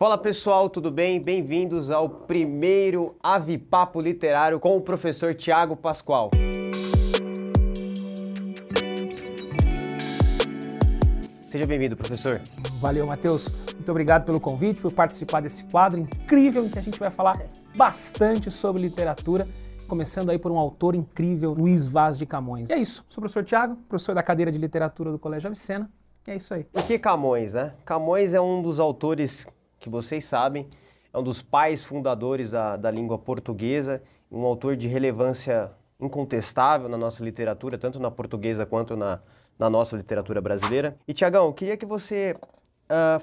Fala pessoal, tudo bem? Bem-vindos ao primeiro Avipapo Literário com o professor Thiago Pascoal. Seja bem-vindo, professor. Valeu, Matheus. Muito obrigado pelo convite, por participar desse quadro incrível em que a gente vai falar bastante sobre literatura, começando aí por um autor incrível, Luiz Vaz de Camões. E é isso, sou o professor Thiago, professor da cadeira de literatura do Colégio Avicena, e é isso aí. Por que Camões, né? Camões é um dos autores que vocês sabem, é um dos pais fundadores da língua portuguesa, um autor de relevância incontestável na nossa literatura, tanto na portuguesa quanto na nossa literatura brasileira. E, Tiagão, eu queria que você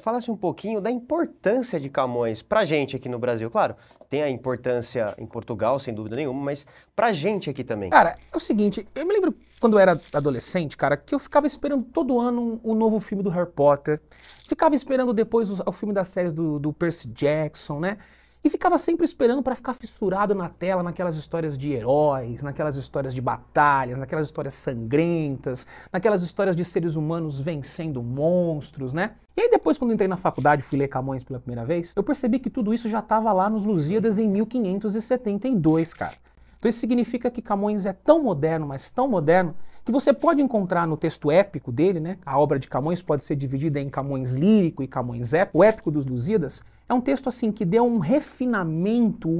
falasse um pouquinho da importância de Camões pra gente aqui no Brasil. Claro, tem a importância em Portugal, sem dúvida nenhuma, mas pra gente aqui também. Cara, é o seguinte, eu me lembro quando eu era adolescente, cara, que eu ficava esperando todo ano um novo filme do Harry Potter, ficava esperando depois o filme das séries do Percy Jackson, né? E ficava sempre esperando para ficar fissurado na tela, naquelas histórias de heróis, naquelas histórias de batalhas, naquelas histórias sangrentas, naquelas histórias de seres humanos vencendo monstros, né? E aí depois, quando eu entrei na faculdade e fui ler Camões pela primeira vez, eu percebi que tudo isso já estava lá nos Lusíadas em 1572, cara. Então isso significa que Camões é tão moderno, mas tão moderno, que você pode encontrar no texto épico dele, né? A obra de Camões pode ser dividida em Camões lírico e Camões épico. O épico dos Lusíadas é um texto assim que deu um refinamento,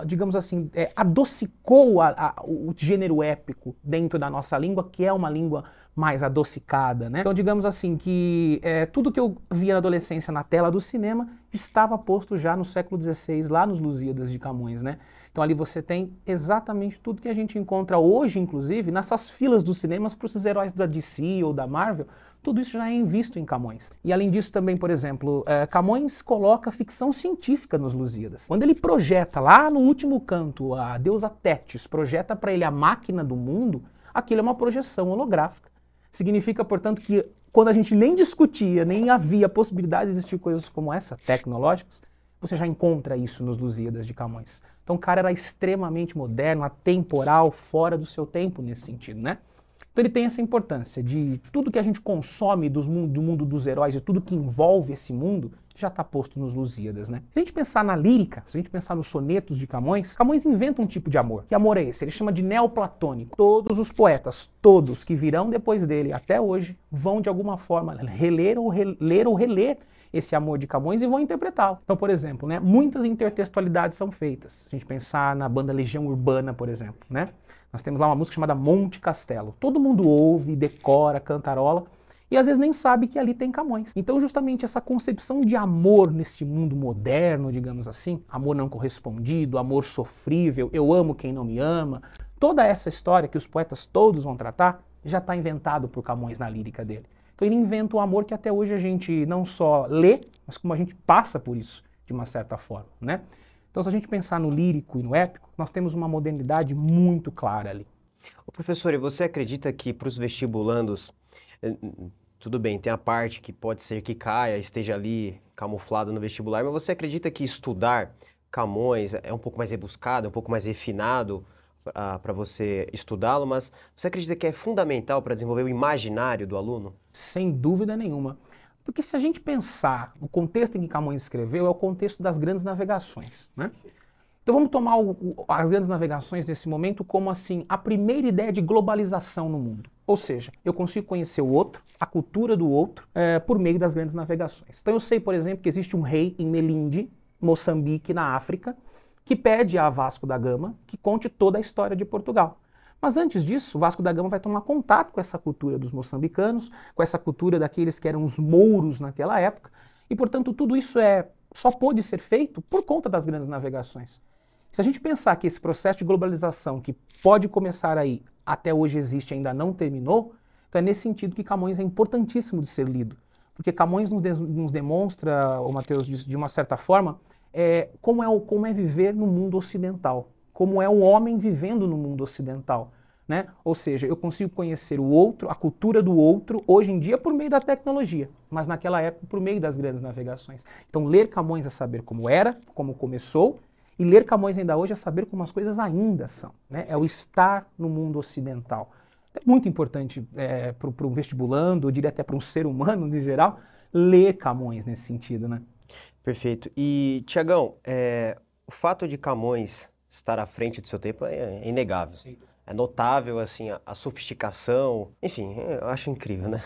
digamos assim, adocicou o gênero épico dentro da nossa língua, que é uma língua mais adocicada, né? Então digamos assim que tudo que eu via na adolescência na tela do cinema estava posto já no século XVI, lá nos Lusíadas de Camões, né? Então ali você tem exatamente tudo que a gente encontra hoje, inclusive, nessas filas dos cinemas para esses heróis da DC ou da Marvel, tudo isso já é visto em Camões. E além disso também, por exemplo, Camões coloca ficção científica nos Lusíadas. Quando ele projeta lá no último canto a deusa Tétis, projeta para ele a máquina do mundo, aquilo é uma projeção holográfica. Significa, portanto, que quando a gente nem discutia, nem havia possibilidade de existir coisas como essa, tecnológicas, você já encontra isso nos Lusíadas de Camões. Então o cara era extremamente moderno, atemporal, fora do seu tempo nesse sentido, né? Então ele tem essa importância de tudo que a gente consome do mundo dos heróis e tudo que envolve esse mundo já está posto nos Lusíadas, né? Se a gente pensar na lírica, se a gente pensar nos sonetos de Camões, Camões inventa um tipo de amor. Que amor é esse? Ele chama de neoplatônico. Todos os poetas, todos que virão depois dele até hoje, vão de alguma forma reler ou reler esse amor de Camões e vão interpretá-lo. Então, por exemplo, né, muitas intertextualidades são feitas. Se a gente pensar na banda Legião Urbana, por exemplo, né? Nós temos lá uma música chamada Monte Castelo. Todo mundo ouve, decora, cantarola, e às vezes nem sabe que ali tem Camões. Então justamente essa concepção de amor nesse mundo moderno, digamos assim, amor não correspondido, amor sofrível, eu amo quem não me ama, toda essa história que os poetas todos vão tratar, já está inventado por Camões na lírica dele. Então ele inventa um amor que até hoje a gente não só lê, mas como a gente passa por isso, de uma certa forma, né? Então, se a gente pensar no lírico e no épico, nós temos uma modernidade muito clara ali. Ô, professor, e você acredita que para os vestibulandos, tudo bem, tem a parte que pode ser que caia, esteja ali camuflado no vestibular, mas você acredita que estudar Camões é um pouco mais rebuscado, um pouco mais refinado para você estudá-lo, mas você acredita que é fundamental para desenvolver o imaginário do aluno? Sem dúvida nenhuma. Porque se a gente pensar no contexto em que Camões escreveu, é o contexto das grandes navegações, né? Então vamos tomar as grandes navegações nesse momento como assim a primeira ideia de globalização no mundo. Ou seja, eu consigo conhecer o outro, a cultura do outro, por meio das grandes navegações. Então eu sei, por exemplo, que existe um rei em Melinde, Moçambique, na África, que pede a Vasco da Gama que conte toda a história de Portugal. Mas antes disso, Vasco da Gama vai tomar contato com essa cultura dos moçambicanos, com essa cultura daqueles que eram os mouros naquela época, e portanto tudo isso só pôde ser feito por conta das grandes navegações. Se a gente pensar que esse processo de globalização que pode começar aí, até hoje existe e ainda não terminou, então é nesse sentido que Camões é importantíssimo de ser lido. Porque Camões nos demonstra, Matheus, de uma certa forma, como é viver no mundo ocidental. Como é o homem vivendo no mundo ocidental, né? Ou seja, eu consigo conhecer o outro, a cultura do outro, hoje em dia por meio da tecnologia, mas naquela época por meio das grandes navegações. Então ler Camões é saber como era, como começou, e ler Camões ainda hoje é saber como as coisas ainda são, né? É o estar no mundo ocidental. É muito importante para um vestibulando, eu diria até para um ser humano em geral, ler Camões nesse sentido, né? Perfeito. E, Tiagão, o fato de Camões estar à frente do seu tempo é inegável. Sim. É notável, assim, a sofisticação. Enfim, eu acho incrível, né?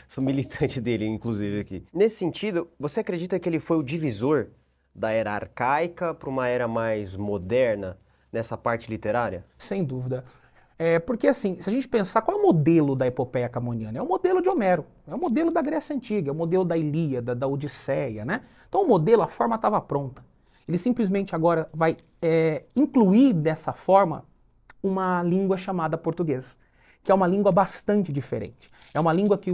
Sou militante dele, inclusive, aqui. Nesse sentido, você acredita que ele foi o divisor da era arcaica para uma era mais moderna nessa parte literária? Sem dúvida. Porque assim, se a gente pensar qual é o modelo da epopeia camoniana, é o modelo de Homero, é o modelo da Grécia Antiga, é o modelo da Ilíada, da Odisseia, né? Então o modelo, a forma estava pronta. Ele simplesmente agora vai incluir dessa forma uma língua chamada português, que é uma língua bastante diferente. É uma língua que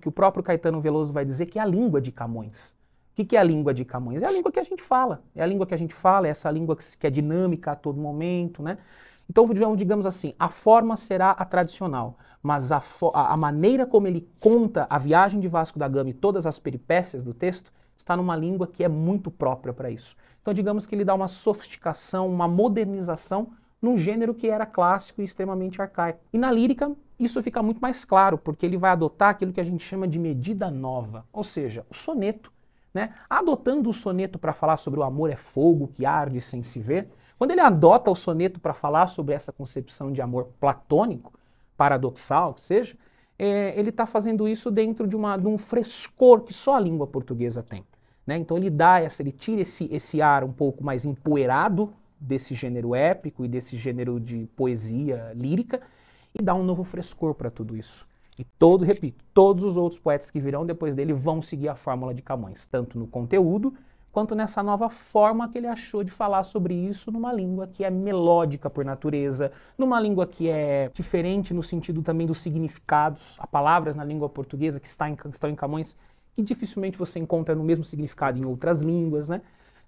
o próprio Caetano Veloso vai dizer que é a língua de Camões. O que é a língua de Camões? É a língua que a gente fala. É a língua que a gente fala, é essa língua que é dinâmica a todo momento, né? Então, digamos assim, a forma será a tradicional, mas a maneira como ele conta a viagem de Vasco da Gama e todas as peripécias do texto está numa língua que é muito própria para isso. Então, digamos que ele dá uma sofisticação, uma modernização num gênero que era clássico e extremamente arcaico. E na lírica, isso fica muito mais claro, porque ele vai adotar aquilo que a gente chama de medida nova, ou seja, o soneto. Né? Adotando o soneto para falar sobre o amor é fogo que arde sem se ver, quando ele adota o soneto para falar sobre essa concepção de amor platônico, paradoxal, que seja, ele está fazendo isso dentro de um frescor que só a língua portuguesa tem. Né? Então ele tira esse ar um pouco mais empoeirado desse gênero épico e desse gênero de poesia lírica e dá um novo frescor para tudo isso. E repito, todos os outros poetas que virão depois dele vão seguir a fórmula de Camões, tanto no conteúdo, quanto nessa nova forma que ele achou de falar sobre isso numa língua que é melódica por natureza, numa língua que é diferente no sentido também dos significados, há palavras na língua portuguesa que estão em Camões que dificilmente você encontra no mesmo significado em outras línguas, né?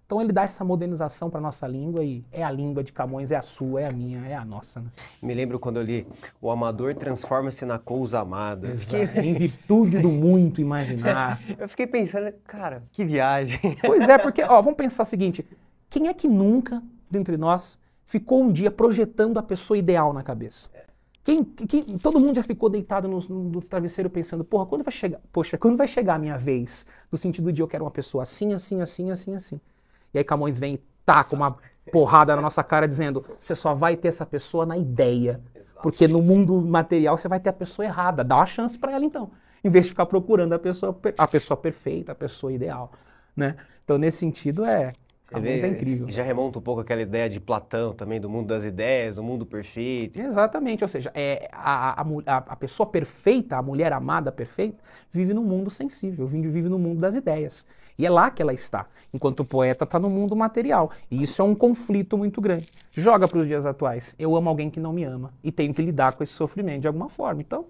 Então ele dá essa modernização para a nossa língua e é a língua de Camões, é a sua, é a minha, é a nossa. Né? Me lembro quando eu li O amador transforma-se na cousa amada. Em virtude do muito imaginar. Eu fiquei pensando, cara, que viagem. Pois é, porque, vamos pensar o seguinte, quem é que nunca, dentre nós, ficou um dia projetando a pessoa ideal na cabeça? Todo mundo já ficou deitado no travesseiro pensando, quando vai chegar a minha vez? No sentido de eu quero uma pessoa assim, assim, assim, assim, assim. E aí Camões vem e taca uma porrada na nossa cara dizendo, você só vai ter essa pessoa na ideia. Exato. Porque no mundo material você vai ter a pessoa errada. Dá uma chance para ela então. Em vez de ficar procurando a pessoa perfeita, a pessoa ideal. Né? Então nesse sentido Camões é incrível. Já remonta um pouco aquela ideia de Platão também, do mundo das ideias, do mundo perfeito. Exatamente, ou seja, a pessoa perfeita, a mulher amada perfeita, vive no mundo sensível, vive no mundo das ideias. E é lá que ela está, enquanto o poeta está no mundo material. E isso é um conflito muito grande. Joga para os dias atuais, eu amo alguém que não me ama e tenho que lidar com esse sofrimento de alguma forma. Então,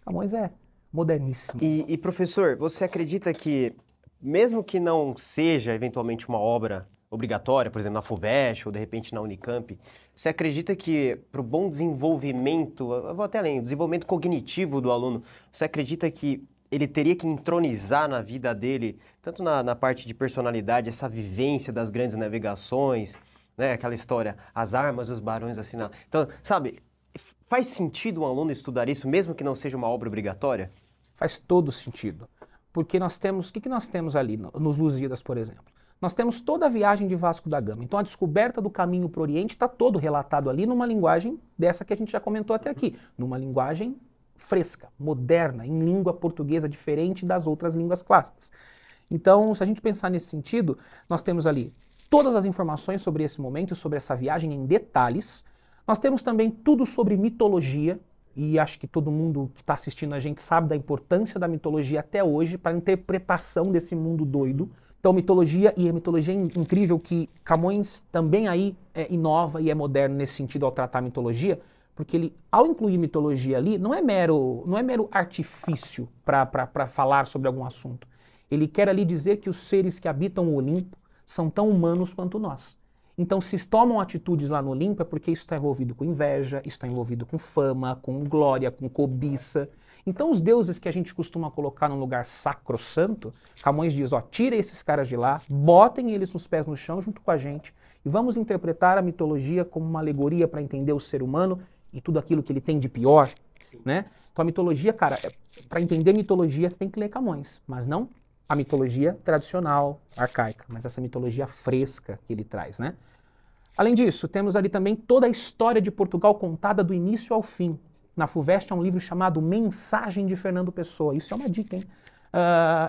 Camões é moderníssimo. E professor, você acredita que, mesmo que não seja eventualmente uma obra obrigatória, por exemplo, na FUVEST ou de repente na Unicamp, você acredita que para o bom desenvolvimento, eu vou até além, o desenvolvimento cognitivo do aluno, você acredita que ele teria que entronizar na vida dele, tanto na parte de personalidade, essa vivência das grandes navegações, né, aquela história, as armas dos barões assinalam. Então, sabe, faz sentido um aluno estudar isso, mesmo que não seja uma obra obrigatória? Faz todo sentido. Porque nós temos, o que nós temos ali nos Lusíadas, por exemplo? Nós temos toda a viagem de Vasco da Gama. Então a descoberta do caminho para o Oriente está todo relatado ali numa linguagem dessa que a gente já comentou até aqui. Numa linguagem fresca, moderna, em língua portuguesa diferente das outras línguas clássicas. Então, se a gente pensar nesse sentido, nós temos ali todas as informações sobre esse momento, sobre essa viagem em detalhes. Nós temos também tudo sobre mitologia, e acho que todo mundo que está assistindo a gente sabe da importância da mitologia até hoje para a interpretação desse mundo doido. Então mitologia, e a mitologia é incrível que Camões também aí inova e é moderno nesse sentido ao tratar a mitologia, porque ele, ao incluir mitologia ali, não é mero artifício para falar sobre algum assunto. Ele quer ali dizer que os seres que habitam o Olimpo são tão humanos quanto nós. Então, se tomam atitudes lá no Olimpo é porque isso está envolvido com inveja, isso está envolvido com fama, com glória, com cobiça. Então, os deuses que a gente costuma colocar num lugar sacrossanto, Camões diz, tira esses caras de lá, botem eles nos pés no chão junto com a gente e vamos interpretar a mitologia como uma alegoria para entender o ser humano e tudo aquilo que ele tem de pior, né? Então, a mitologia, cara, para entender mitologia você tem que ler Camões, mas não a mitologia tradicional, arcaica, mas essa mitologia fresca que ele traz, né? Além disso, temos ali também toda a história de Portugal contada do início ao fim. Na FUVEST há um livro chamado Mensagem de Fernando Pessoa. Isso é uma dica, hein?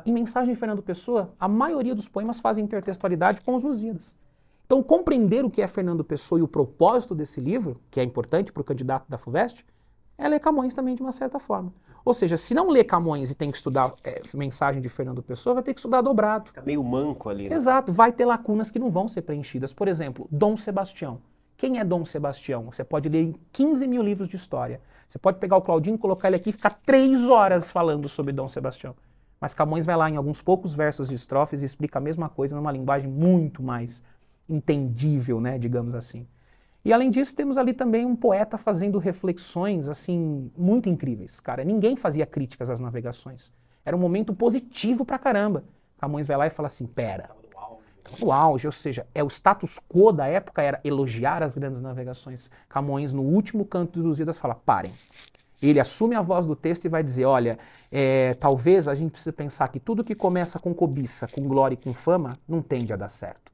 Em Mensagem de Fernando Pessoa, a maioria dos poemas fazem intertextualidade com os Lusíadas. Então, compreender o que é Fernando Pessoa e o propósito desse livro, que é importante para o candidato da FUVEST, é ler Camões também de uma certa forma. Ou seja, se não ler Camões e tem que estudar Mensagem de Fernando Pessoa, vai ter que estudar dobrado. Fica meio manco ali, né? Exato, vai ter lacunas que não vão ser preenchidas. Por exemplo, Dom Sebastião. Quem é Dom Sebastião? Você pode ler em 15 mil livros de história. Você pode pegar o Claudinho, colocar ele aqui e ficar 3 horas falando sobre Dom Sebastião. Mas Camões vai lá em alguns poucos versos e estrofes e explica a mesma coisa numa linguagem muito mais entendível, né, digamos assim. E além disso, temos ali também um poeta fazendo reflexões, assim, muito incríveis. Cara, ninguém fazia críticas às navegações. Era um momento positivo pra caramba. Camões vai lá e fala assim, pera, o auge, ou seja, o status quo da época era elogiar as grandes navegações. Camões, no último canto dos Lusíadas, fala, parem. Ele assume a voz do texto e vai dizer, olha, talvez a gente precise pensar que tudo que começa com cobiça, com glória e com fama, não tende a dar certo.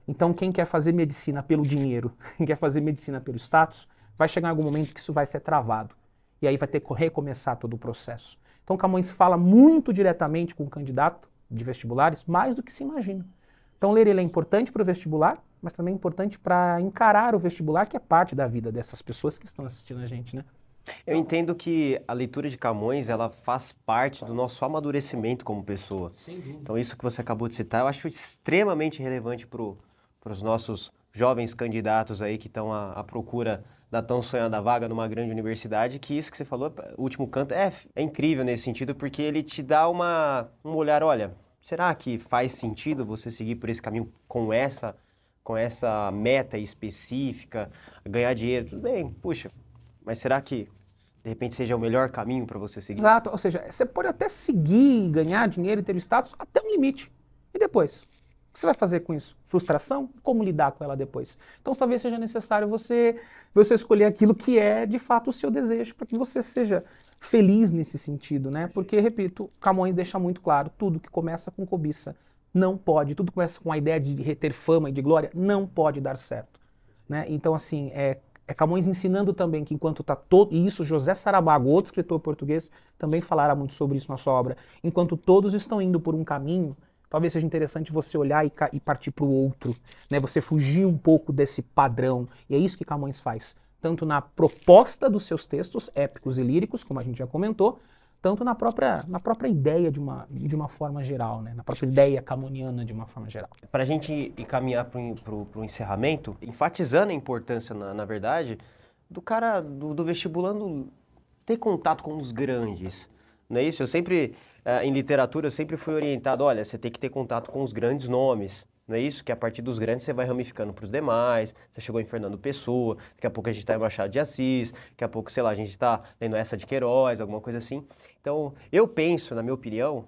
Então quem quer fazer medicina pelo dinheiro, quem quer fazer medicina pelo status, vai chegar em algum momento que isso vai ser travado. E aí vai ter que recomeçar todo o processo. Então Camões fala muito diretamente com o candidato de vestibulares, mais do que se imagina. Então ler ele é importante para o vestibular, mas também é importante para encarar o vestibular, que é parte da vida dessas pessoas que estão assistindo a gente, né? Eu entendo que a leitura de Camões, ela faz parte do nosso amadurecimento como pessoa. Então isso que você acabou de citar, eu acho extremamente relevante para os nossos jovens candidatos aí que estão à procura da tão sonhada vaga numa grande universidade, que isso que você falou, o último canto, é incrível nesse sentido, porque ele te dá um olhar, olha, será que faz sentido você seguir por esse caminho com essa meta específica, ganhar dinheiro? Tudo bem, puxa, mas será que de repente seja o melhor caminho para você seguir? Exato, ou seja, você pode até seguir, ganhar dinheiro e ter status até um limite. E depois? O que você vai fazer com isso? Frustração? Como lidar com ela depois? Então talvez seja necessário você escolher aquilo que é de fato o seu desejo, para que você seja feliz nesse sentido, né? Porque, repito, Camões deixa muito claro, tudo que começa com cobiça não pode, tudo que começa com a ideia de reter fama e de glória, não pode dar certo, né? Então, assim, Camões ensinando também que enquanto está todo, e isso José Saramago, outro escritor português, também falará muito sobre isso na sua obra, enquanto todos estão indo por um caminho, talvez seja interessante você olhar e partir para o outro, né? Você fugir um pouco desse padrão, e é isso que Camões faz, tanto na proposta dos seus textos, épicos e líricos, como a gente já comentou, tanto na própria ideia de uma forma geral, né? Na própria ideia camoniana de uma forma geral. Para a gente encaminhar para o encerramento, enfatizando a importância, na verdade, do cara, do vestibulando ter contato com os grandes, não é isso? Eu sempre, em literatura, eu sempre fui orientado, olha, você tem que ter contato com os grandes nomes, não é isso? Que a partir dos grandes você vai ramificando para os demais, você chegou em Fernando Pessoa, daqui a pouco a gente está em Machado de Assis, daqui a pouco, sei lá, a gente está lendo essa de Queiroz, alguma coisa assim. Então, eu penso, na minha opinião,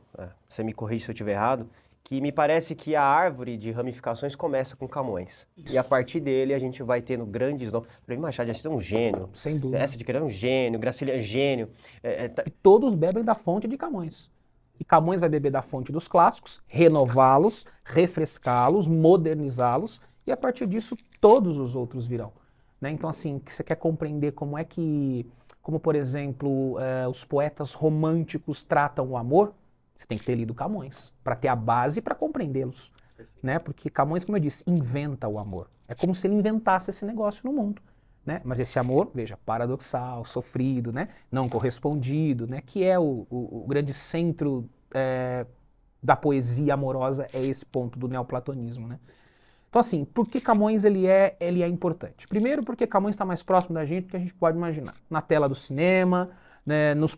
você me corrige se eu estiver errado, que me parece que a árvore de ramificações começa com Camões. Isso. E a partir dele a gente vai tendo grandes nomes. Para mim, Machado de Assis é um gênio. Sem dúvida. Essa de Queiroz é um gênio, Graciliano é um gênio. E todos bebem da fonte de Camões. E Camões vai beber da fonte dos clássicos, renová-los, refrescá-los, modernizá-los, e a partir disso todos os outros virão, né? Então, assim, que você quer compreender como por exemplo, os poetas românticos tratam o amor, você tem que ter lido Camões, para ter a base para compreendê-los, né? Porque Camões, como eu disse, inventa o amor. É como se ele inventasse esse negócio no mundo. Né? Mas esse amor, veja, paradoxal, sofrido, né? Não correspondido, né? Que é o grande centro da poesia amorosa, é esse ponto do neoplatonismo, né? Então, assim, por que Camões ele é importante? Primeiro, porque Camões está mais próximo da gente do que a gente pode imaginar. Na tela do cinema, né, meus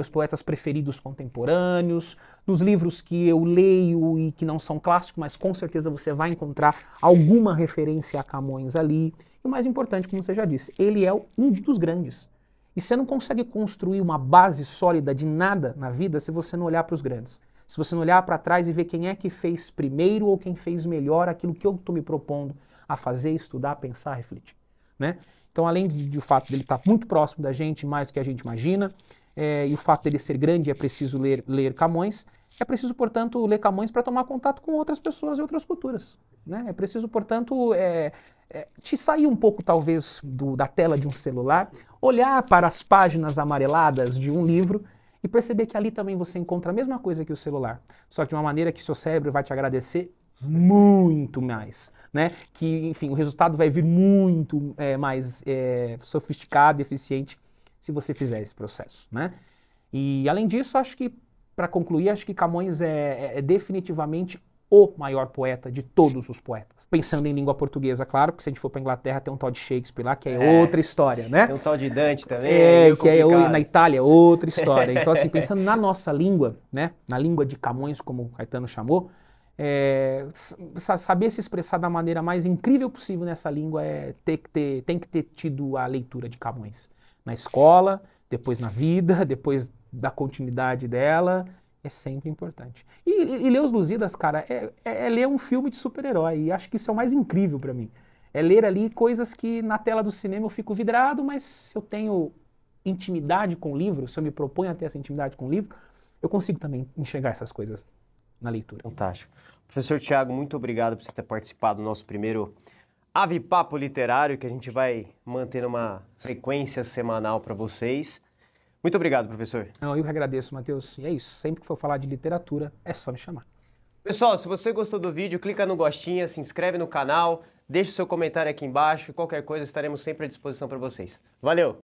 poetas preferidos contemporâneos, nos livros que eu leio e que não são clássicos, mas com certeza você vai encontrar alguma referência a Camões ali. E o mais importante, como você já disse, ele é um dos grandes. E você não consegue construir uma base sólida de nada na vida se você não olhar para os grandes. Se você não olhar para trás e ver quem é que fez primeiro ou quem fez melhor aquilo que eu estou me propondo a fazer, estudar, pensar, refletir, né? Então, além do fato dele estar muito próximo da gente, mais do que a gente imagina, e o fato dele ser grande, é preciso ler Camões, É preciso, portanto, ler Camões para tomar contato com outras pessoas e outras culturas, né? É preciso, portanto, te sair um pouco, talvez, da tela de um celular, olhar para as páginas amareladas de um livro e perceber que ali também você encontra a mesma coisa que o celular, só que de uma maneira que seu cérebro vai te agradecer muito mais, né? Que, enfim, o resultado vai vir muito mais sofisticado e eficiente se você fizer esse processo, né? E, além disso, acho que, para concluir, acho que Camões é definitivamente o maior poeta de todos os poetas. Pensando em língua portuguesa, claro, porque se a gente for para Inglaterra tem um tal de Shakespeare lá, que é outra história, né? Tem um tal de Dante também. Na Itália, outra história. Então, assim, pensando na nossa língua, né? Na língua de Camões, como o Caetano chamou, saber se expressar da maneira mais incrível possível nessa língua tem que ter tido a leitura de Camões. Na escola, depois na vida, depois da continuidade dela, é sempre importante. E ler os Lusíadas, cara, é ler um filme de super-herói, e acho que isso é o mais incrível para mim. É ler ali coisas que na tela do cinema eu fico vidrado, mas se eu tenho intimidade com o livro, se eu me proponho a ter essa intimidade com o livro, eu consigo também enxergar essas coisas na leitura. Fantástico. Professor Thiago, muito obrigado por você ter participado do nosso primeiro Ave Papo Literário, que a gente vai manter uma frequência semanal para vocês. Muito obrigado, professor. Não, eu que agradeço, Matheus. E é isso, sempre que for falar de literatura, é só me chamar. Pessoal, se você gostou do vídeo, clica no gostinha, se inscreve no canal, deixa o seu comentário aqui embaixo e qualquer coisa estaremos sempre à disposição para vocês. Valeu!